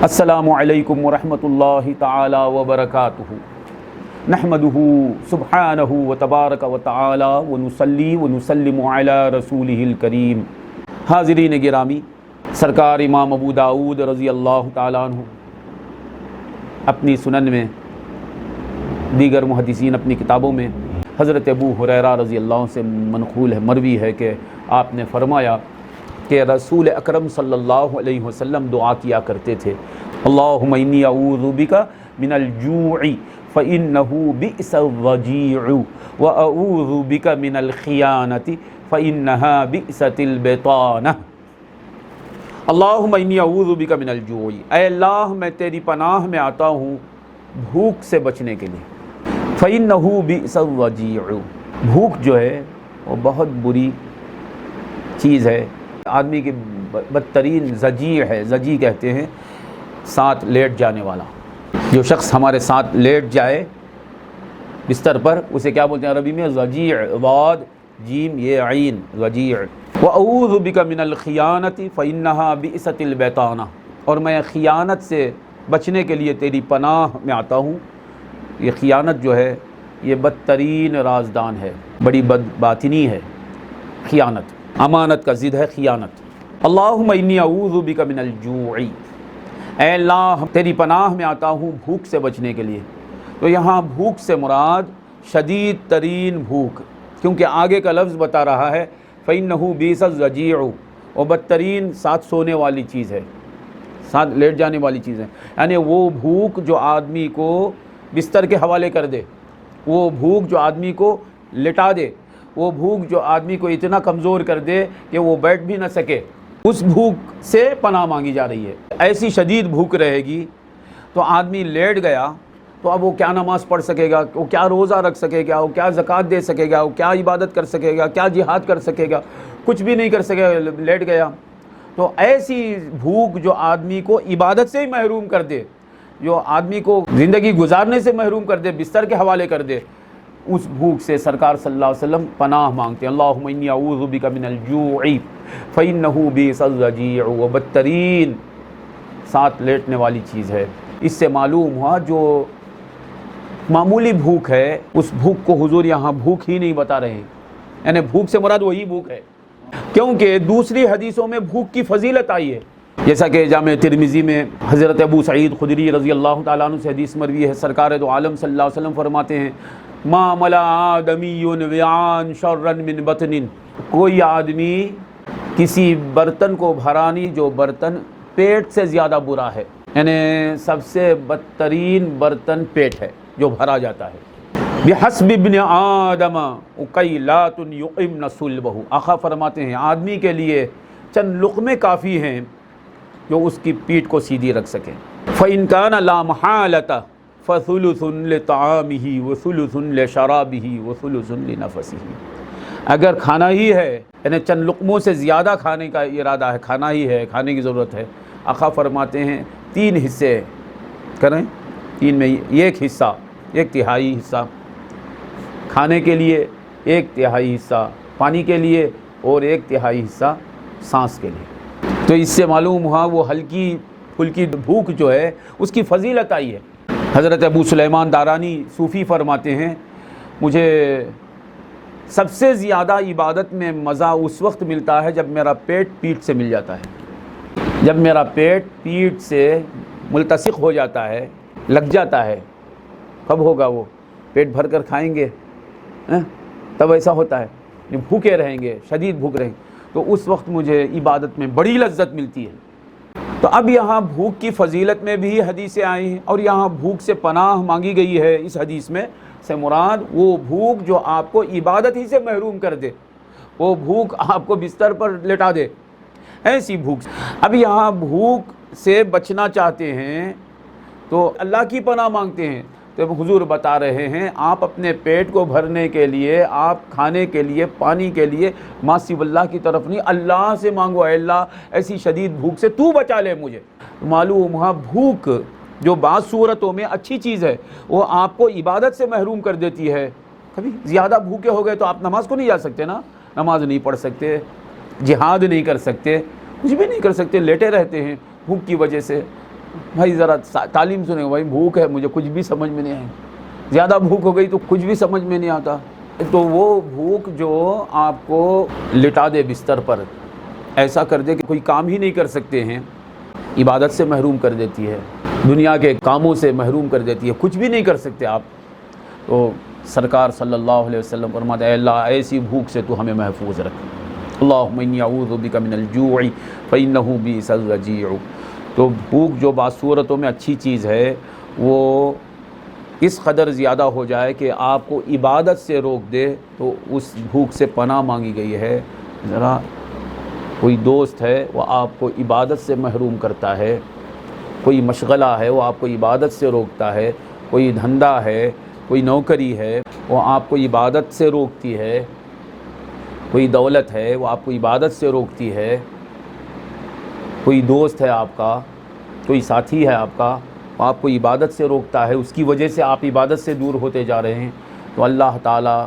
السلام علیکم ورحمۃ تعالی وبرکاتہ نحمده سبحانہ وتبارک وتعالی ونصلی ونسلم علی رسولہ الکریم۔ حاضرین گرامی، سرکار امام ابو داؤد رضی اللہ تعالیٰ عنہ اپنی سنن میں، دیگر محدثین اپنی کتابوں میں حضرت ابو ہریرہ رضی اللہ عنہ سے منقول ہے، مروی ہے کہ آپ نے فرمایا کہ رسول اکرم صلی اللہ علیہ وسلم دعا کیا کرتے تھے، اللہم انی اعوذ بک من الجوع فإنہ بئس الضجیع واعوذ بک من الخیانۃ فإنہا بئست البطانہ۔ اللہم انی اعوذ بک من الجوع، اے اللہ میں تیری پناہ میں آتا ہوں بھوک سے بچنے کے لیے۔ فإنہ بئس الضجیع، بھوک جو ہے وہ بہت بری چیز ہے، آدمی کی بدترین ضجیع ہے۔ ضجیع کہتے ہیں ساتھ لیٹ جانے والا۔ جو شخص ہمارے ساتھ لیٹ جائے بستر پر، اسے کیا بولتے ہیں عربی میں؟ ضجیع، ضاد جیم یہ عین، ضجیع۔ وَأَعُوذُ بِكَ مِنَ الْخِيَانَةِ فَإِنَّهَا بِئْسَتِ الْبِطَانَةِ، اور میں خیانت سے بچنے کے لیے تیری پناہ میں آتا ہوں۔ یہ خیانت جو ہے یہ بدترین رازدان ہے، بڑی بد باطنی ہے خیانت، امانت کا ضد ہے خیانت۔ اللہم انی اعوذ بک من الجوع، اے اللہ تیری پناہ میں آتا ہوں بھوک سے بچنے کے لیے۔ تو یہاں بھوک سے مراد شدید ترین بھوک، کیونکہ آگے کا لفظ بتا رہا ہے فإنہ بئس الضجیع، اور بدترین ساتھ سونے والی چیز ہے، ساتھ لیٹ جانے والی چیز ہے، یعنی وہ بھوک جو آدمی کو بستر کے حوالے کر دے، وہ بھوک جو آدمی کو لٹا دے، وہ بھوک جو آدمی کو اتنا کمزور کر دے کہ وہ بیٹھ بھی نہ سکے، اس بھوک سے پناہ مانگی جا رہی ہے۔ ایسی شدید بھوک رہے گی تو آدمی لیٹ گیا تو اب وہ کیا نماز پڑھ سکے گا، وہ کیا روزہ رکھ سکے گا، وہ کیا زکوٰۃ دے سکے گا، وہ کیا عبادت کر سکے گا، کیا جہاد کر سکے گا، کچھ بھی نہیں کر سکے گا، لیٹ گیا۔ تو ایسی بھوک جو آدمی کو عبادت سے ہی محروم کر دے، جو آدمی کو زندگی گزارنے سے محروم کر دے، بستر کے حوالے کر دے، اس بھوک سے سرکار صلی اللہ علیہ وسلم پناہ مانگتے ہیں۔ اللہم انی اعوذ بک من الجوع فإنہ بئس الضجیع، وہ بدترین ساتھ لیٹنے والی چیز ہے۔ اس سے معلوم ہوا جو معمولی بھوک ہے، اس بھوک کو حضور یہاں بھوک ہی نہیں بتا رہے ہیں، یعنی بھوک سے مراد وہی بھوک ہے، کیونکہ دوسری حدیثوں میں بھوک کی فضیلت آئی ہے، جیسا کہ جامع ترمذی میں حضرت ابو سعید خدری رضی اللہ تعالیٰ عنہ سے حدیث مروی ہے، سرکار دو عالم صلی اللہ علیہ وسلم فرماتے ہیں ما ملا آدمی وعاء شرا من بطن، کوئی آدمی کسی برتن کو بھرا نہیں جو برتن پیٹ سے زیادہ برا ہے، یعنی سب سے بدترین برتن پیٹ ہے جو بھرا جاتا ہے۔ بحسب ابن آدم اکیلات یقمن صلبہ، آقا فرماتے ہیں آدمی کے لیے چند لقمے کافی ہیں جو اس کی پیٹھ کو سیدھی رکھ سکیں۔ فإن كان لا محالة فثلث لطعامه وثلث لشرابه وثلث لنفسه، اگر کھانا ہی ہے یعنی چند لقموں سے زیادہ کھانے کا ارادہ ہے، کھانا ہی ہے، کھانے کی ضرورت ہے، آقا فرماتے ہیں 3 حصے کریں، 3 میں 1 حصہ، 1/3 حصہ کھانے کے لیے، 1/3 حصہ پانی کے لیے، اور 1/3 حصہ سانس کے لیے۔ تو اس سے معلوم ہوا وہ ہلکی پھلکی بھوک جو ہے اس کی فضیلت آئی ہے۔ حضرت ابو سلیمان دارانی صوفی فرماتے ہیں مجھے سب سے زیادہ عبادت میں مزہ اس وقت ملتا ہے جب میرا پیٹ پیٹھ سے مل جاتا ہے، جب میرا پیٹ پیٹھ سے ملتصق ہو جاتا ہے، لگ جاتا ہے۔ کب ہوگا وہ؟ پیٹ بھر کر کھائیں گے تب ایسا ہوتا ہے، بھوکے رہیں گے، شدید بھوک رہیں گے، تو اس وقت مجھے عبادت میں بڑی لذت ملتی ہے۔ تو اب یہاں بھوک کی فضیلت میں بھی حدیثیں آئی ہیں، اور یہاں بھوک سے پناہ مانگی گئی ہے۔ اس حدیث میں سے مراد وہ بھوک جو آپ کو عبادت ہی سے محروم کر دے، وہ بھوک آپ کو بستر پر لٹا دے، ایسی بھوک۔ اب یہاں بھوک سے بچنا چاہتے ہیں تو اللہ کی پناہ مانگتے ہیں، تو حضور بتا رہے ہیں آپ اپنے پیٹ کو بھرنے کے لیے، آپ کھانے کے لیے، پانی کے لیے ما سوی اللہ کی طرف نہیں، اللہ سے مانگو، اے اللہ ایسی شدید بھوک سے تو بچا لے مجھے۔ معلوم ہوا بھوک جو بعض صورتوں میں اچھی چیز ہے وہ آپ کو عبادت سے محروم کر دیتی ہے۔ کبھی زیادہ بھوکے ہو گئے تو آپ نماز کو نہیں جا سکتے نا، نماز نہیں پڑھ سکتے، جہاد نہیں کر سکتے، کچھ بھی نہیں کر سکتے، لیٹے رہتے ہیں بھوک کی وجہ سے، بھائی ذرا تعلیم سنیں بھائی، بھوک ہے مجھے، کچھ بھی سمجھ میں نہیں آئے، زیادہ بھوک ہو گئی تو کچھ بھی سمجھ میں نہیں آتا. تو وہ بھوک جو آپ کو لٹا دے بستر پر، ایسا کر دے کہ کوئی کام ہی نہیں کر سکتے ہیں، عبادت سے محروم کر دیتی ہے، دنیا کے کاموں سے محروم کر دیتی ہے، کچھ بھی نہیں کر سکتے آپ. تو سرکار صلی اللہ علیہ وسلم فرماتے ہیں اے اللہ ایسی بھوک سے تو ہمیں محفوظ رکھ. اللہم انی اعوذ بک من الجوع فإنہ بئس الرجیع. تو بھوک جو بعض صورتوں میں اچھی چیز ہے، وہ اس قدر زیادہ ہو جائے کہ آپ کو عبادت سے روک دے، تو اس بھوک سے پناہ مانگی گئی ہے. ذرا کوئی دوست ہے وہ آپ کو عبادت سے محروم کرتا ہے، کوئی مشغلہ ہے وہ آپ کو عبادت سے روکتا ہے، کوئی دھندا ہے، کوئی نوکری ہے وہ آپ کو عبادت سے روکتی ہے، کوئی دولت ہے وہ آپ کو عبادت سے روکتی ہے، کوئی دوست ہے آپ کا، کوئی ساتھی ہے آپ کا، وہ آپ کو عبادت سے روکتا ہے، اس کی وجہ سے آپ عبادت سے دور ہوتے جا رہے ہیں. تو اللہ تعالیٰ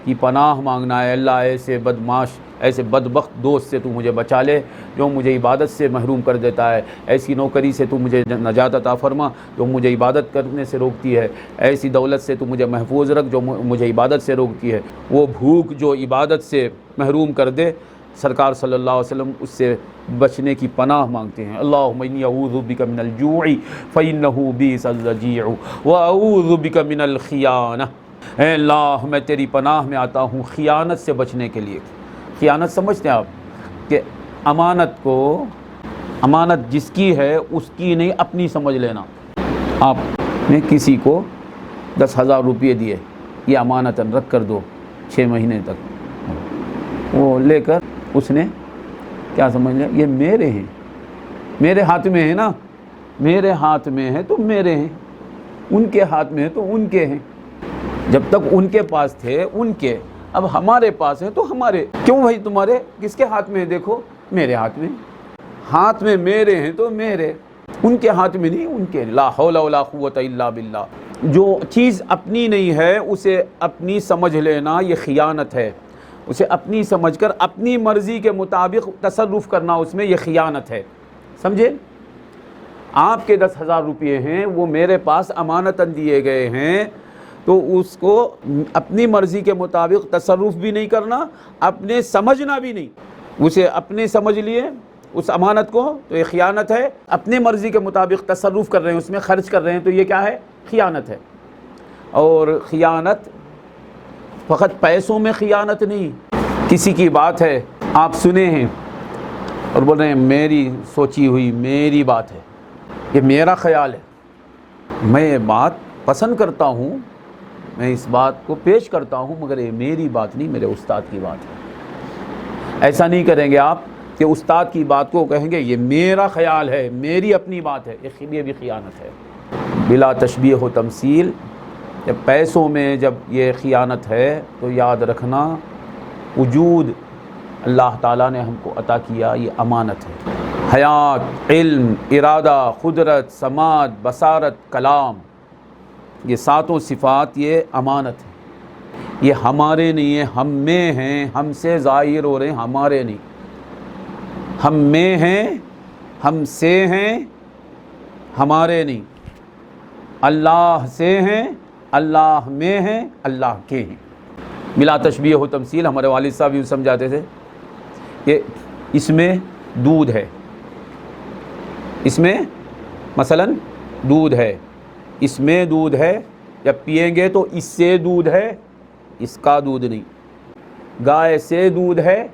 کی پناہ مانگنا ہے، اللہ ایسے بدمعاش، ایسے بدبخت دوست سے تو مجھے بچا لے جو مجھے عبادت سے محروم کر دیتا ہے، ایسی نوکری سے تو مجھے نجات عطا فرما جو مجھے عبادت کرنے سے روکتی ہے، ایسی دولت سے تو مجھے محفوظ رکھ جو مجھے عبادت سے روکتی ہے. وہ بھوک جو عبادت سے محروم کر دے، سرکار صلی اللہ علیہ وسلم اس سے بچنے کی پناہ مانگتے ہیں. اللہم انی اعوذ بک من الجوع فإنہ بئس الرجیع واعوذ بک من الخیانہ. اے اللہ میں تیری پناہ میں آتا ہوں خیانت سے بچنے کے لیے. خیانت سمجھتے ہیں آپ کہ امانت کو، امانت جس کی ہے اس کی نہیں اپنی سمجھ لینا. آپ نے کسی کو 10,000 روپئے دیے، یہ امانتاً رکھ کر دو 6 مہینے تک، وہ لے کر اس نے کیا سمجھ لیا یہ میرے ہیں، میرے ہاتھ میں ہے نا، میرے ہاتھ میں ہے تو میرے ہیں، ان کے ہاتھ میں ہے تو ان کے ہیں. جب تک ان کے پاس تھے ان کے، اب ہمارے پاس ہیں تو ہمارے. کیوں بھائی تمہارے کس کے ہاتھ میں؟ دیکھو میرے ہاتھ میں، ہاتھ میں میرے ہیں تو میرے، ان کے ہاتھ میں نہیں ان کے. لا حول ولا قوت الا باللہ. جو چیز اپنی نہیں ہے اسے اپنی سمجھ لینا یہ خیانت ہے، اسے اپنی سمجھ کر اپنی مرضی کے مطابق تصرف کرنا اس میں یہ خیانت ہے. سمجھے؟ آپ کے 10,000 روپئے ہیں، وہ میرے پاس امانتاً دیے گئے ہیں، تو اس کو اپنی مرضی کے مطابق تصرف بھی نہیں کرنا، اپنے سمجھنا بھی نہیں. اسے اپنے سمجھ لیے اس امانت کو تو یہ خیانت ہے. اپنے مرضی کے مطابق تصرف کر رہے ہیں، اس میں خرچ کر رہے ہیں، تو یہ کیا ہے؟ خیانت ہے. اور خیانت فقط پیسوں میں خیانت نہیں. کسی کی بات ہے آپ سنے ہیں اور بول رہے ہیں میری سوچی ہوئی میری بات ہے، یہ میرا خیال ہے، میں یہ بات پسند کرتا ہوں، میں اس بات کو پیش کرتا ہوں، مگر یہ میری بات نہیں، میرے استاد کی بات ہے. ایسا نہیں کریں گے آپ کہ استاد کی بات کو کہیں گے یہ میرا خیال ہے، میری اپنی بات ہے. یہ بھی خیانت ہے بلا تشبیہ و تمثیل. جب پیسوں میں جب یہ خیانت ہے تو یاد رکھنا وجود اللہ تعالیٰ نے ہم کو عطا کیا یہ امانت ہے. حیات، علم، ارادہ، قدرت، سماعت، بصارت، کلام، یہ 7 صفات یہ امانت ہے. یہ ہمارے نہیں ہیں، ہم میں ہیں، ہم سے ظاہر ہو رہے ہیں، ہمارے نہیں. ہم میں ہیں، ہم سے ہیں، ہمارے نہیں. اللہ سے ہیں، اللہ میں ہیں، اللہ کے ہیں. بلا تشبیہ و تمثیل. ہمارے والد صاحب یوں سمجھاتے تھے کہ اس میں دودھ ہے، اس میں مثلاً دودھ ہے، اس میں دودھ ہے، جب پیئیں گے تو اس سے دودھ ہے، اس کا دودھ نہیں. گائے سے دودھ ہے،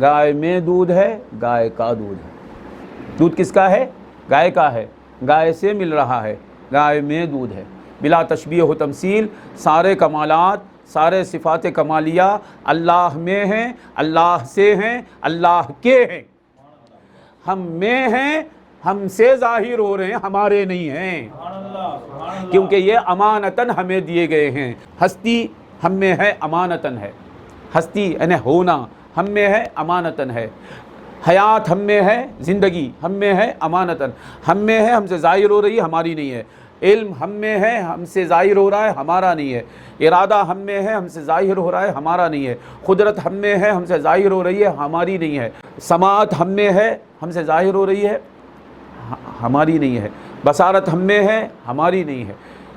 گائے میں دودھ ہے، گائے کا دودھ ہے. دودھ کس کا ہے؟ گائے کا ہے، گائے سے مل رہا ہے، گائے میں دودھ ہے. بلا تشبیہ و تمثیل. سارے کمالات، سارے صفات کمالیہ اللہ میں ہیں، اللہ سے ہیں، اللہ کے ہیں. ہم میں ہیں، ہم سے ظاہر ہو رہے ہیں، ہمارے نہیں ہیں، کیونکہ یہ امانتاً ہمیں دیے گئے ہیں. ہستی ہم میں ہے، امانتاً ہے. ہستی یعنی ہونا ہم میں ہے، امانتاً ہے. حیات ہم میں ہے، زندگی ہم میں ہے، امانتاً. ہم میں ہے، ہم سے ظاہر ہو رہی ہے، ہماری نہیں ہے. علم ہم میں ہے، ہم سے ظاہر ہو رہا ہے، ہمارا نہیں ہے. ارادہ ہم میں ہے، ہم سے ظاہر ہو رہا ہے، ہمارا نہیں ہے. قدرت ہم میں ہے، ہم سے ظاہر ہو رہی ہے، ہماری نہیں ہے. سماعت ہم میں ہے، ہم سے ظاہر ہو رہی ہے، ہماری نہیں ہے، بصارت ہم میں ہے، ہماری نہیں ہے،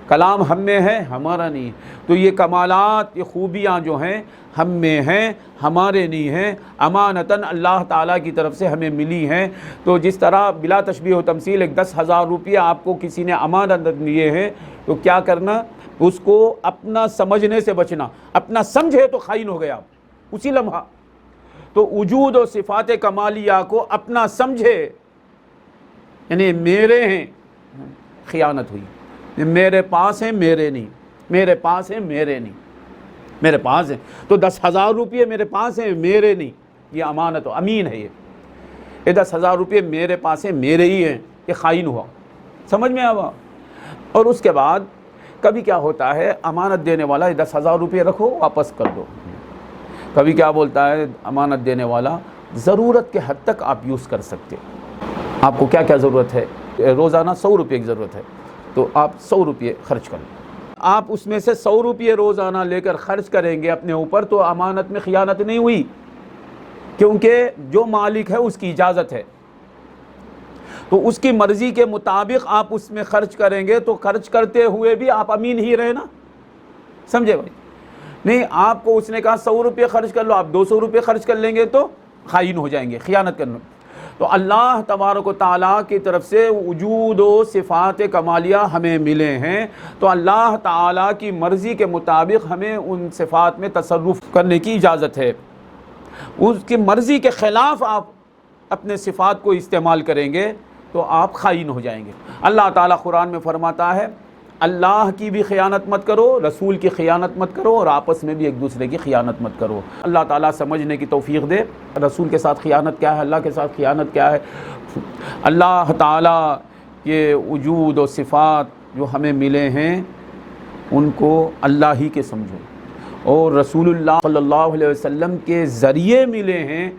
کلام ہم میں ہے، ہمارا نہیں ہے۔ تو یہ کمالات، یہ خوبیاں جو ہیں ہم میں ہیں، ہمارے نہیں ہیں، امانتاً اللہ تعالیٰ کی طرف سے ہمیں ملی ہیں۔ تو جس طرح بلا تشبیہ و تمثیل ایک 10,000 روپیہ آپ کو کسی نے امانت دیے ہیں، تو کیا کرنا؟ اس کو اپنا سمجھنے سے بچنا۔ اپنا سمجھے تو خائن ہو گیا آپ اسی لمحہ۔ تو وجود و صفات کمالیہ کو اپنا سمجھے، یعنی میرے ہیں، خیانت ہوئی۔ میرے پاس ہیں، میرے نہیں، میرے پاس ہیں، میرے نہیں، میرے پاس ہیں تو 10,000 روپیے میرے پاس ہیں، میرے نہیں، یہ امانت و امین ہے۔ یہ 10,000 روپیے میرے پاس ہیں، میرے ہی ہیں، یہ خائن ہوا۔ سمجھ میں آوا؟ اور اس کے بعد کبھی کیا ہوتا ہے، امانت دینے والا 10,000 روپیے رکھو، واپس کر دو۔ کبھی کیا بولتا ہے امانت دینے والا، ضرورت کے حد تک آپ یوز کر سکتے۔ آپ کو کیا کیا ضرورت ہے؟ روزانہ 100 روپے کی ضرورت ہے، تو آپ 100 روپے خرچ کر لیں۔ آپ اس میں سے 100 روپے روزانہ لے کر خرچ کریں گے اپنے اوپر، تو امانت میں خیانت نہیں ہوئی، کیونکہ جو مالک ہے اس کی اجازت ہے، تو اس کی مرضی کے مطابق آپ اس میں خرچ کریں گے، تو خرچ کرتے ہوئے بھی آپ امین ہی رہے نا۔ سمجھے بھائی؟ نہیں، آپ کو اس نے کہا 100 روپے خرچ کر لو، آپ 200 روپے خرچ کر لیں گے تو خائن ہو جائیں گے، خیانت کرنا۔ تو اللہ تبارک و تعالیٰ کی طرف سے وجود و صفات کمالیہ ہمیں ملے ہیں، تو اللہ تعالیٰ کی مرضی کے مطابق ہمیں ان صفات میں تصرف کرنے کی اجازت ہے۔ اس کی مرضی کے خلاف آپ اپنے صفات کو استعمال کریں گے تو آپ خائن ہو جائیں گے۔ اللہ تعالیٰ قرآن میں فرماتا ہے، اللہ کی بھی خیانت مت کرو، رسول کی خیانت مت کرو، اور آپس میں بھی ایک دوسرے کی خیانت مت کرو۔ اللہ تعالیٰ سمجھنے کی توفیق دے، رسول کے ساتھ خیانت کیا ہے، اللہ کے ساتھ خیانت کیا ہے۔ اللہ تعالیٰ کے وجود و صفات جو ہمیں ملے ہیں ان کو اللہ ہی کے سمجھو، اور رسول اللہ صلی اللہ علیہ وسلم کے ذریعے ملے ہیں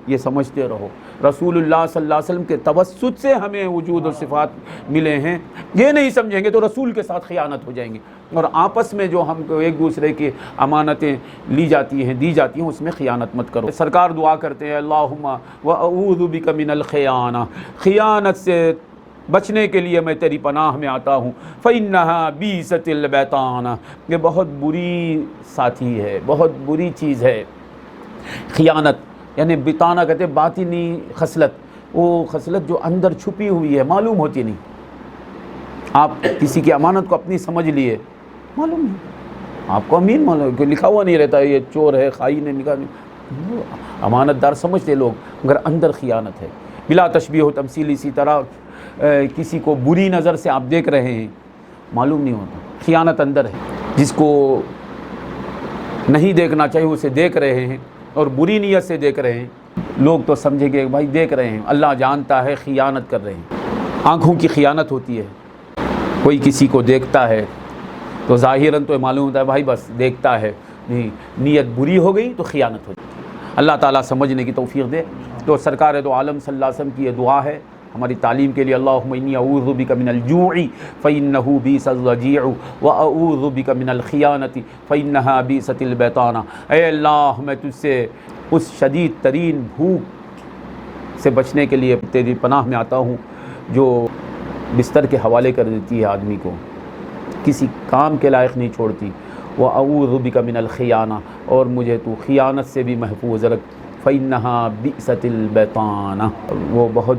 یہ سمجھتے رہو۔ رسول اللہ صلی اللہ علیہ وسلم کے توسط سے ہمیں وجود و صفات ملے ہیں، یہ نہیں سمجھیں گے تو رسول کے ساتھ خیانت ہو جائیں گے۔ اور آپس میں جو ہم کو ایک دوسرے کی امانتیں لی جاتی ہیں، دی جاتی ہیں، اس میں خیانت مت کرو۔ سرکار دعا کرتے ہیں، اللہم واعوذ بک من الخیانہ، خیانت سے بچنے کے لیے میں تیری پناہ میں آتا ہوں۔ فإنہا بیست البیطانہ، یہ بہت بری ساتھی ہے، بہت بری چیز ہے خیانت۔ یعنی بتانہ کہتے ہیں باطنی خصلت، وہ خصلت جو اندر چھپی ہوئی ہے، معلوم ہوتی نہیں۔ آپ کسی کی امانت کو اپنی سمجھ لیے، معلوم نہیں، آپ کو امین معلوم ہے، لکھا ہوا نہیں رہتا یہ چور ہے، خائن ہے، لکھا نہیں، امانت دار سمجھتے لوگ، مگر اندر خیانت ہے۔ بلا تشبیہ و تمثیل اسی طرح کسی کو بری نظر سے آپ دیکھ رہے ہیں، معلوم نہیں ہوتا، خیانت اندر ہے۔ جس کو نہیں دیکھنا چاہیے اسے دیکھ رہے ہیں، اور بری نیت سے دیکھ رہے ہیں، لوگ تو سمجھیں گے بھائی دیکھ رہے ہیں، اللہ جانتا ہے خیانت کر رہے ہیں۔ آنکھوں کی خیانت ہوتی ہے، کوئی کسی کو دیکھتا ہے تو ظاہراً تو معلوم ہوتا ہے بھائی بس دیکھتا ہے، نہیں، نیت بری ہو گئی تو خیانت ہو جاتی ہے۔ اللہ تعالیٰ سمجھنے کی توفیق دے۔ تو سرکار دو عالم صلی اللہ علیہ وسلم کی یہ دعا ہے ہماری تعلیم کے لیے، اللہم انی اعوذ بک من الجوع فإنہ بیس الضجیع واعوذ بک من الخیانۃ فإنہا بیست البیطانہ۔ اے اللہ، میں تجھ سے اس شدید ترین بھوک سے بچنے کے لیے تیری پناہ میں آتا ہوں جو بستر کے حوالے کر دیتی ہے آدمی کو، کسی کام کے لائق نہیں چھوڑتی۔ واعوذ بک من الخیانہ، اور مجھے تو خیانت سے بھی محفوظ رکھ۔ فإنہا بیست البیطانہ، وہ بہت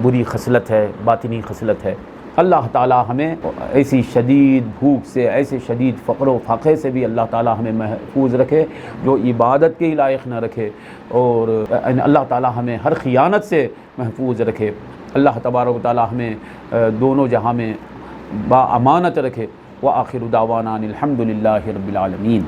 بری خصلت ہے، باطنی خصلت ہے۔ اللہ تعالیٰ ہمیں ایسی شدید بھوک سے، ایسے شدید فقر و فاقے سے بھی اللہ تعالیٰ ہمیں محفوظ رکھے، جو عبادت کے لائق نہ رکھے، اور اللہ تعالیٰ ہمیں ہر خیانت سے محفوظ رکھے۔ اللہ تبارک و تعالیٰ ہمیں دونوں جہاں میں با امانت رکھے۔ وآخر دعوانا الحمد للہ رب العالمین۔